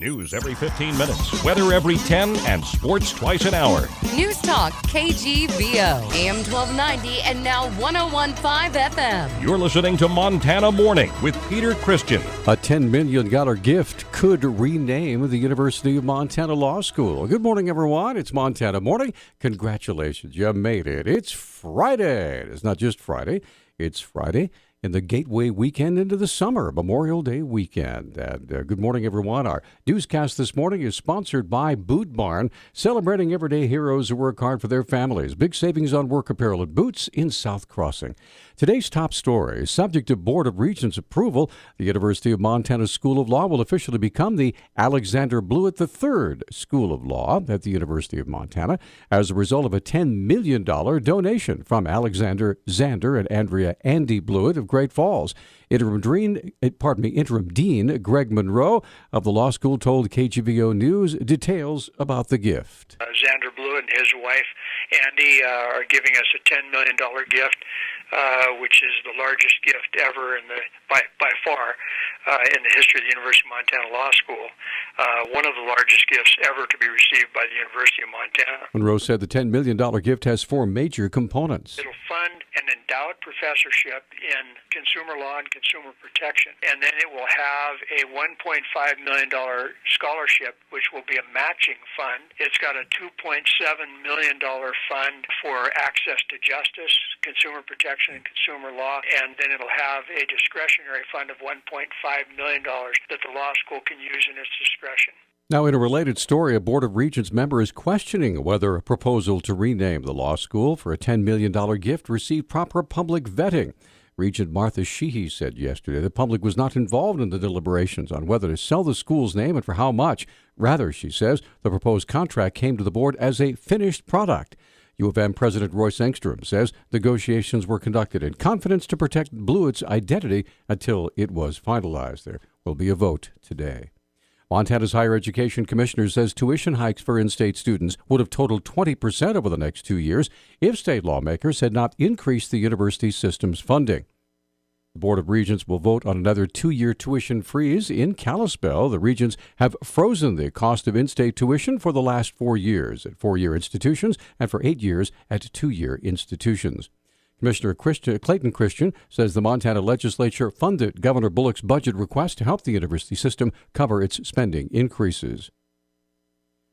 News every 15 minutes, weather every 10, and sports twice an hour. Newstalk, KGVO, AM 1290 and now 101.5 FM. You're listening to Montana Morning with Peter Christian. A $10 million gift could rename the University of Montana Law School. Good morning, everyone. It's Montana Morning. Congratulations. You made it. It's Friday. It's not just Friday. It's Friday in the gateway weekend into the summer, Memorial Day weekend. And good morning, everyone. Our newscast this morning is sponsored by Boot Barn, celebrating everyday heroes who work hard for their families. Big savings on work apparel at Boots in South Crossing. Today's top story, subject to Board of Regents approval, the University of Montana School of Law will officially become the Alexander Blewett III School of Law at the University of Montana as a result of a $10 million donation from Alexander Zander and Andrea Andy Blewett of Great Falls. Interim Dean Greg Monroe of the law school told KGVO News details about the gift. Zander Blewett and his wife Andy are giving us a $10 million gift, which is the largest gift ever by far in the history of the University of Montana Law School. One of the largest gifts ever to be received by the University of Montana. Monroe said the $10 million gift has four major components. It'll fund an endowed professorship in consumer law and consumer protection, and then it will have a $1.5 million scholarship, which will be a matching fund. It's got a $2.7 million fund for access to justice, consumer protection, and consumer law, and then it'll have a discretionary fund of $1.5 million that the law school can use in its discretion. Now, in a related story, a Board of Regents member is questioning whether a proposal to rename the law school for a $10 million gift received proper public vetting. Regent Martha Sheehy said yesterday the public was not involved in the deliberations on whether to sell the school's name and for how much. Rather, she says, the proposed contract came to the board as a finished product. U of M President Royce Engstrom says negotiations were conducted in confidence to protect Blewett's identity until it was finalized. There will be a vote today. Montana's Higher Education Commissioner says tuition hikes for in-state students would have totaled 20% over the next 2 years if state lawmakers had not increased the university system's funding. The Board of Regents will vote on another 2-year tuition freeze in Kalispell. The regents have frozen the cost of in-state tuition for the last 4 years at 4-year institutions and for 8 years at 2-year institutions. Commissioner Clayton Christian says the Montana legislature funded Governor Bullock's budget request to help the university system cover its spending increases.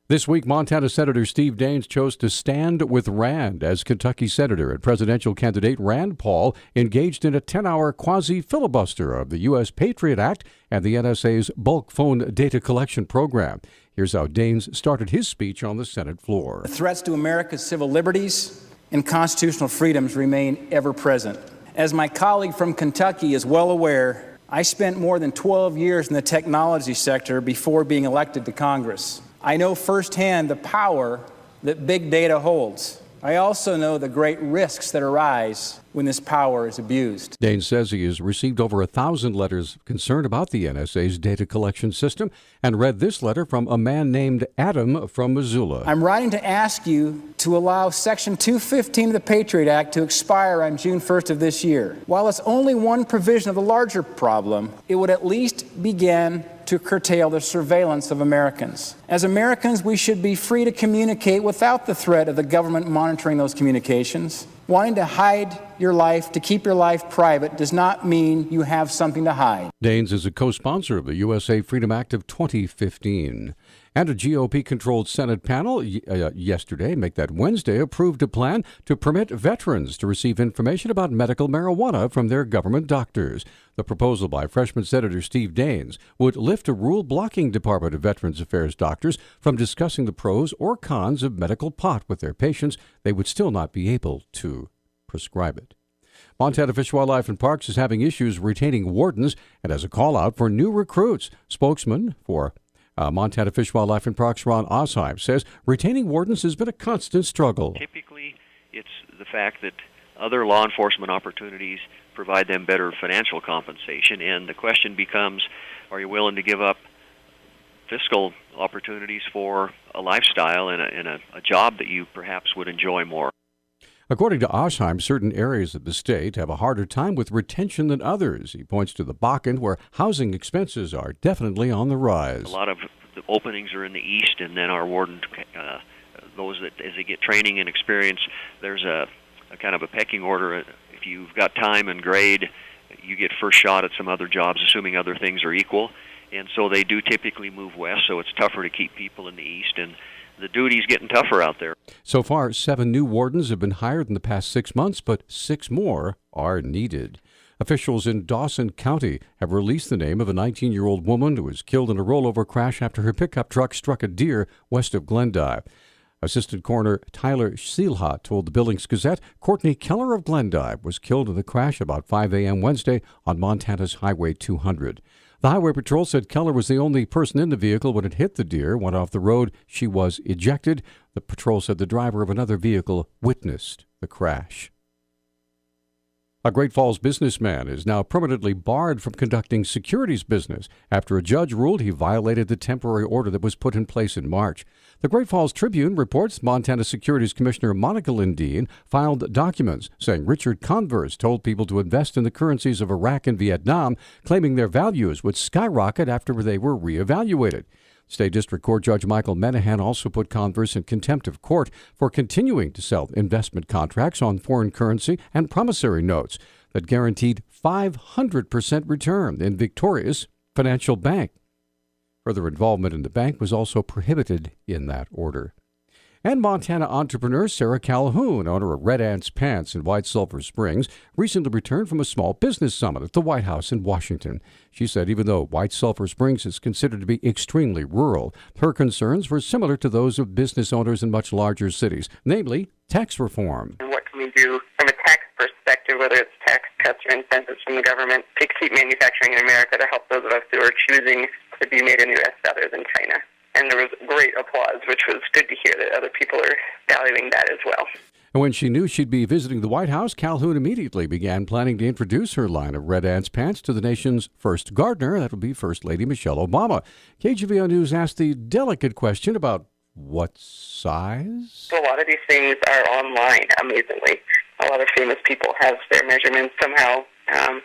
This week, Montana Senator Steve Daines chose to stand with Rand as Kentucky Senator and presidential candidate Rand Paul engaged in a 10-hour quasi-filibuster of the U.S. Patriot Act and the NSA's bulk phone data collection program. Here's how Daines started his speech on the Senate floor. The threats to America's civil liberties and constitutional freedoms remain ever present. As my colleague from Kentucky is well aware, I spent more than 12 years in the technology sector before being elected to Congress. I know firsthand the power that big data holds. I also know the great risks that arise when this power is abused. Daines says he has received over 1,000 letters of concern about the NSA's data collection system and read this letter from a man named Adam from Missoula. I'm writing to ask you to allow Section 215 of the Patriot Act to expire on June 1st of this year. While it's only one provision of the larger problem, it would at least begin to curtail the surveillance of Americans. As Americans, we should be free to communicate without the threat of the government monitoring those communications. Wanting to hide your life, to keep your life private, does not mean you have something to hide. Daines is a co-sponsor of the USA Freedom Act of 2015. And a GOP-controlled Senate panel yesterday, Wednesday, approved a plan to permit veterans to receive information about medical marijuana from their government doctors. The proposal by freshman Senator Steve Daines would lift a rule blocking Department of Veterans Affairs doctors from discussing the pros or cons of medical pot with their patients. They would still not be able to prescribe it. Montana Fish, Wildlife, and Parks is having issues retaining wardens and has a call out for new recruits. Spokesman for Montana Fish, Wildlife, and Parks Ron Osheim says retaining wardens has been a constant struggle. Typically, it's the fact that other law enforcement opportunities provide them better financial compensation, and the question becomes, are you willing to give up fiscal opportunities for a lifestyle and a job that you perhaps would enjoy more? According to Osheim, certain areas of the state have a harder time with retention than others. He points to the Bakken, where housing expenses are definitely on the rise. A lot of the openings are in the east, and then our wardens, those that as they get training and experience, there's a kind of a pecking order. If you've got time and grade, you get first shot at some other jobs, assuming other things are equal. And so they do typically move west, so it's tougher to keep people in the east, and the duty's getting tougher out there. So far, 7 new wardens have been hired in the past 6 months, but 6 more are needed. Officials in Dawson County have released the name of a 19-year-old woman who was killed in a rollover crash after her pickup truck struck a deer west of Glendive. Assistant Coroner Tyler Seelhat told the Billings Gazette Courtney Keller of Glendive was killed in the crash about 5 a.m. Wednesday on Montana's Highway 200. The Highway Patrol said Keller was the only person in the vehicle when it hit the deer, went off the road. She was ejected. The patrol said the driver of another vehicle witnessed the crash. A Great Falls businessman is now permanently barred from conducting securities business after a judge ruled he violated the temporary order that was put in place in March. The Great Falls Tribune reports Montana Securities Commissioner Monica Lindeen filed documents saying Richard Converse told people to invest in the currencies of Iraq and Vietnam, claiming their values would skyrocket after they were reevaluated. State District Court Judge Michael Menahan also put Converse in contempt of court for continuing to sell investment contracts on foreign currency and promissory notes that guaranteed 500% return in Victoria's Financial Bank. Further involvement in the bank was also prohibited in that order. And Montana entrepreneur Sarah Calhoun, owner of Red Ants Pants in White Sulphur Springs, recently returned from a small business summit at the White House in Washington. She said even though White Sulphur Springs is considered to be extremely rural, her concerns were similar to those of business owners in much larger cities, namely tax reform. What can we do from a tax perspective, whether it's tax cuts or incentives from the government, to keep manufacturing in America to help those of us who are choosing to be made in the U.S. rather than China? And there was great applause, which was good to hear that other people are valuing that as well. And when she knew she'd be visiting the White House, Calhoun immediately began planning to introduce her line of Red Ants Pants to the nation's first gardener. That will be First Lady Michelle Obama. KGVO News asked the delicate question about what size? A lot of these things are online, amazingly. A lot of famous people have their measurements somehow.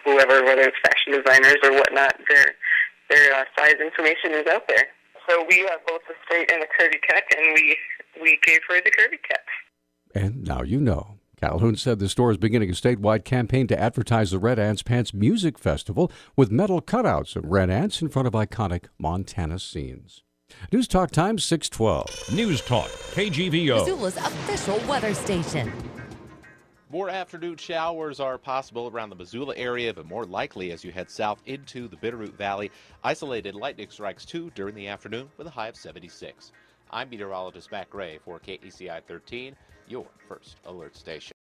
Whoever, whether it's fashion designers or whatnot, their size information is out there. So we have both a straight and a curvy cut, and we gave her the curvy cut. And now you know. Calhoun said the store is beginning a statewide campaign to advertise the Red Ants Pants Music Festival with metal cutouts of red ants in front of iconic Montana scenes. Newstalk Time 612. Newstalk, KGVO. Missoula's official weather station. More afternoon showers are possible around the Missoula area, but more likely as you head south into the Bitterroot Valley. Isolated lightning strikes, too, during the afternoon with a high of 76. I'm meteorologist Matt Gray for KECI 13, your first alert station.